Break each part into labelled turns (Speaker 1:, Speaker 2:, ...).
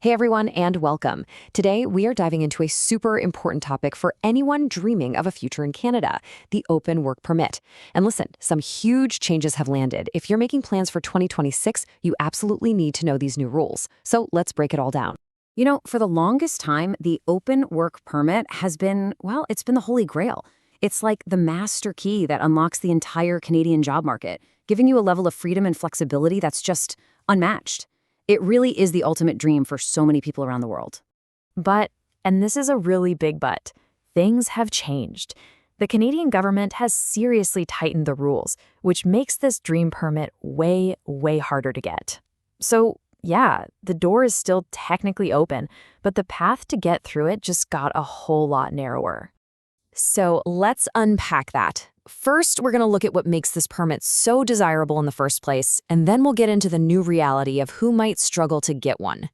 Speaker 1: Hey everyone, and welcome. Today, we are diving into a super important topic for anyone dreaming of a future in Canada, the Open Work Permit. And listen, some huge changes have landed. If you're making plans for 2026, you absolutely need to know these new rules. So let's break it all down.
Speaker 2: For the longest time, the Open Work Permit has been, well, it's been the holy grail. It's like the master key that unlocks the entire Canadian job market, giving you a level of freedom and flexibility that's just unmatched. It really is the ultimate dream for so many people around the world.
Speaker 3: But, and this is a really big but, things have changed. The Canadian government has seriously tightened the rules, which makes this dream permit way, way harder to get. So, yeah, the door is still technically open, but the path to get through it just got a whole lot narrower.
Speaker 1: So let's unpack that. First, we're going to look at what makes this permit so desirable in the first place, and then we'll get into the new reality of who might struggle to get one.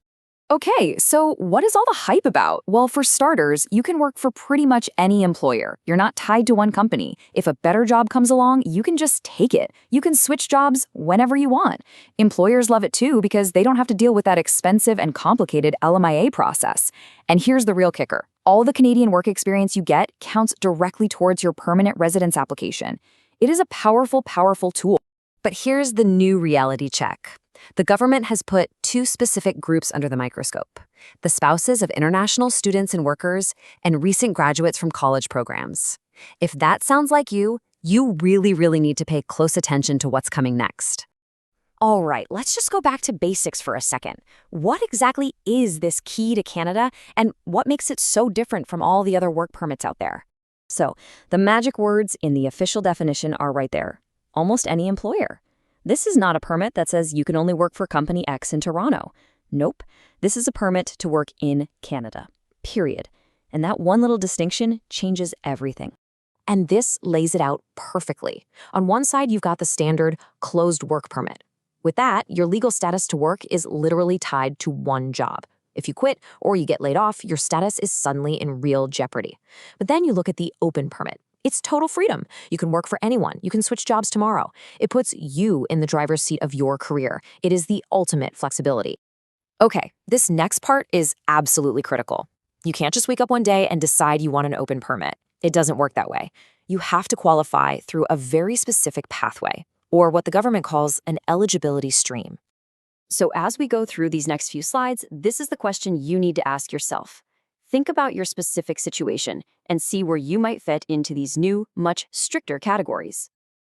Speaker 1: Okay, so what is all the hype about? Well, for starters, you can work for pretty much any employer. You're not tied to one company. If a better job comes along, you can just take it. You can switch jobs whenever you want. Employers love it too because they don't have to deal with that expensive and complicated LMIA process. And here's the real kicker. All the Canadian work experience you get counts directly towards your permanent residence application. It is a powerful, powerful tool. But here's the new reality check. The government has put two specific groups under the microscope: the spouses of international students and workers, and recent graduates from college programs. If that sounds like you really need to pay close attention to what's coming next. All right, let's just go back to basics for a second. What exactly is this key to Canada, and what makes it so different from all the other work permits out there? So, the magic words in the official definition are right there. Almost any employer. This is not a permit that says you can only work for Company X in Toronto. Nope. This is a permit to work in Canada. Period. And that one little distinction changes everything. And this lays it out perfectly. On one side, you've got the standard closed work permit. With that, your legal status to work is literally tied to one job. If you quit or you get laid off, your status is suddenly in real jeopardy. But then you look at the open permit. It's total freedom. You can work for anyone. You can switch jobs tomorrow. It puts you in the driver's seat of your career. It is the ultimate flexibility. Okay, this next part is absolutely critical. You can't just wake up one day and decide you want an open permit. It doesn't work that way. You have to qualify through a very specific pathway, or what the government calls an eligibility stream. So as we go through these next few slides, this is the question you need to ask yourself. Think about your specific situation and see where you might fit into these new, much stricter categories.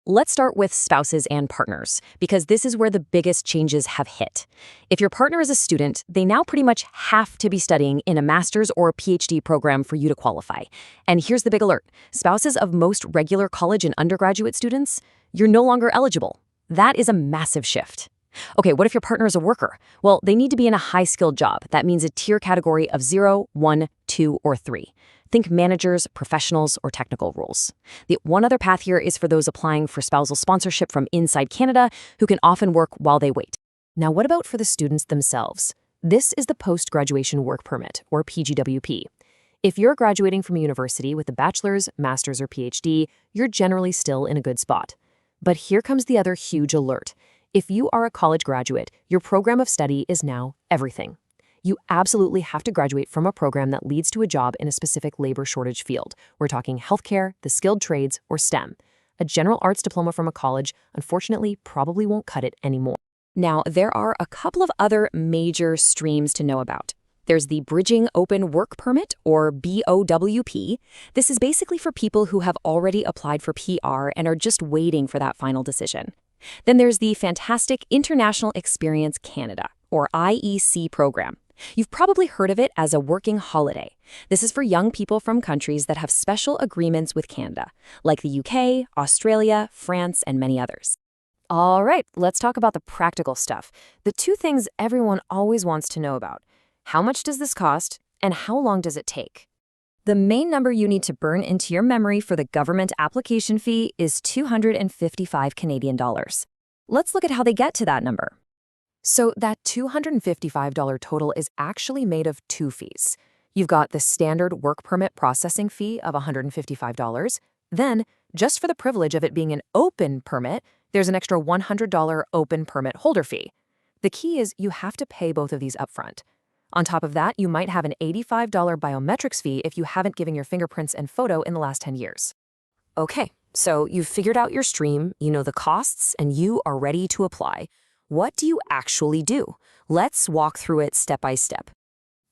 Speaker 1: Let's start with spouses and partners, because this is where the biggest changes have hit. If your partner is a student, they now pretty much have to be studying in a master's or a PhD program for you to qualify. And here's the big alert. Spouses of most regular college and undergraduate students, you're no longer eligible. That is a massive shift. Okay, what if your partner is a worker? Well, they need to be in a high-skilled job. That means a tier category of 0, 1, 2, or 3. Think managers, professionals, or technical roles. The one other path here is for those applying for spousal sponsorship from inside Canada who can often work while they wait. Now, what about for the students themselves? This is the Post-Graduation Work Permit, or PGWP. If you're graduating from a university with a bachelor's, master's, or PhD, you're generally still in a good spot. But here comes the other huge alert. If you are a college graduate, your program of study is now everything. You absolutely have to graduate from a program that leads to a job in a specific labor shortage field. We're talking healthcare, the skilled trades, or STEM. A general arts diploma from a college, unfortunately, probably won't cut it anymore. Now, there are a couple of other major streams to know about. There's the Bridging Open Work Permit, or BOWP. This is basically for people who have already applied for PR and are just waiting for that final decision. Then there's the fantastic International Experience Canada, or IEC program. You've probably heard of it as a working holiday. This is for young people from countries that have special agreements with Canada, like the UK, Australia, France, and many others. All right, let's talk about the practical stuff. The two things everyone always wants to know about. How much does this cost, and how long does it take? The main number you need to burn into your memory for the government application fee is 255 Canadian dollars. Let's look at how they get to that number. So that $255 total is actually made of two fees. You've got the standard work permit processing fee of $155. Then, just for the privilege of it being an open permit, there's an extra $100 open permit holder fee. The key is you have to pay both of these upfront. On top of that, you might have an $85 biometrics fee if you haven't given your fingerprints and photo in the last 10 years. Okay, so you've figured out your stream, you know the costs, and you are ready to apply. What do you actually do? Let's walk through it step by step.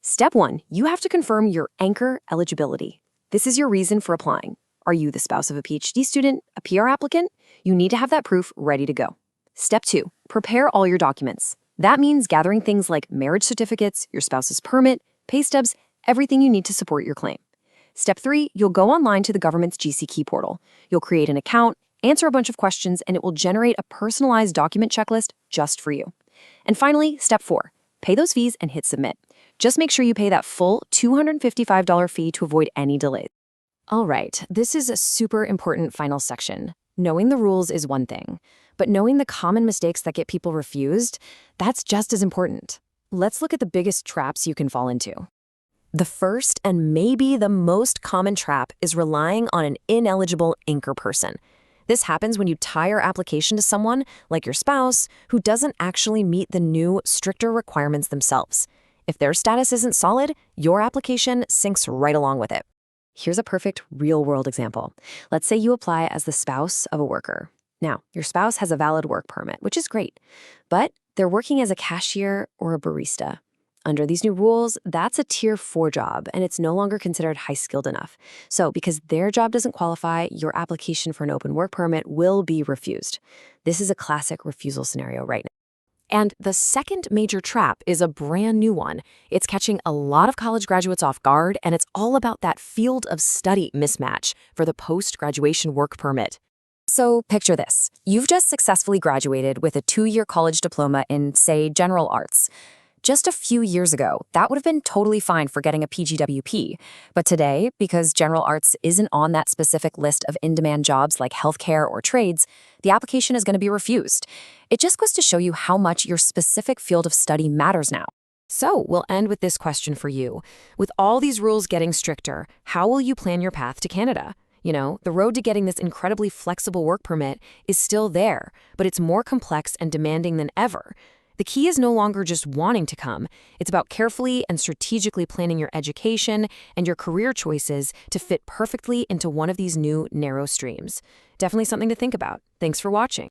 Speaker 2: Step 1, you have to confirm your anchor eligibility. This is your reason for applying. Are you the spouse of a PhD student, a PR applicant? You need to have that proof ready to go. Step 2, prepare all your documents. That means gathering things like marriage certificates, your spouse's permit, pay stubs, everything you need to support your claim. Step 3, you'll go online to the government's GCKey portal. You'll create an account, answer a bunch of questions, and it will generate a personalized document checklist just for you. And finally, step 4, pay those fees and hit submit. Just make sure you pay that full $255 fee to avoid any delays.
Speaker 1: All right, this is a super important final section. Knowing the rules is one thing, but knowing the common mistakes that get people refused, that's just as important. Let's look at the biggest traps you can fall into. The first and maybe the most common trap is relying on an ineligible anchor person. This happens when you tie your application to someone, like your spouse, who doesn't actually meet the new, stricter requirements themselves. If their status isn't solid, your application sinks right along with it. Here's a perfect real-world example. Let's say you apply as the spouse of a worker. Now, your spouse has a valid work permit, which is great, but they're working as a cashier or a barista. Under these new rules, that's a Tier 4 job, and it's no longer considered high-skilled enough. So because their job doesn't qualify, your application for an open work permit will be refused. This is a classic refusal scenario right now. And the second major trap is a brand new one. It's catching a lot of college graduates off guard, and it's all about that field of study mismatch for the post-graduation work permit. So picture this. You've just successfully graduated with a 2-year college diploma in, say, general arts. Just a few years ago, that would have been totally fine for getting a PGWP. But today, because general arts isn't on that specific list of in-demand jobs like healthcare or trades, the application is going to be refused. It just goes to show you how much your specific field of study matters now. So we'll end with this question for you. With all these rules getting stricter, how will you plan your path to Canada? You know, the road to getting this incredibly flexible work permit is still there, but it's more complex and demanding than ever. The key is no longer just wanting to come. It's about carefully and strategically planning your education and your career choices to fit perfectly into one of these new narrow streams. Definitely something to think about. Thanks for watching.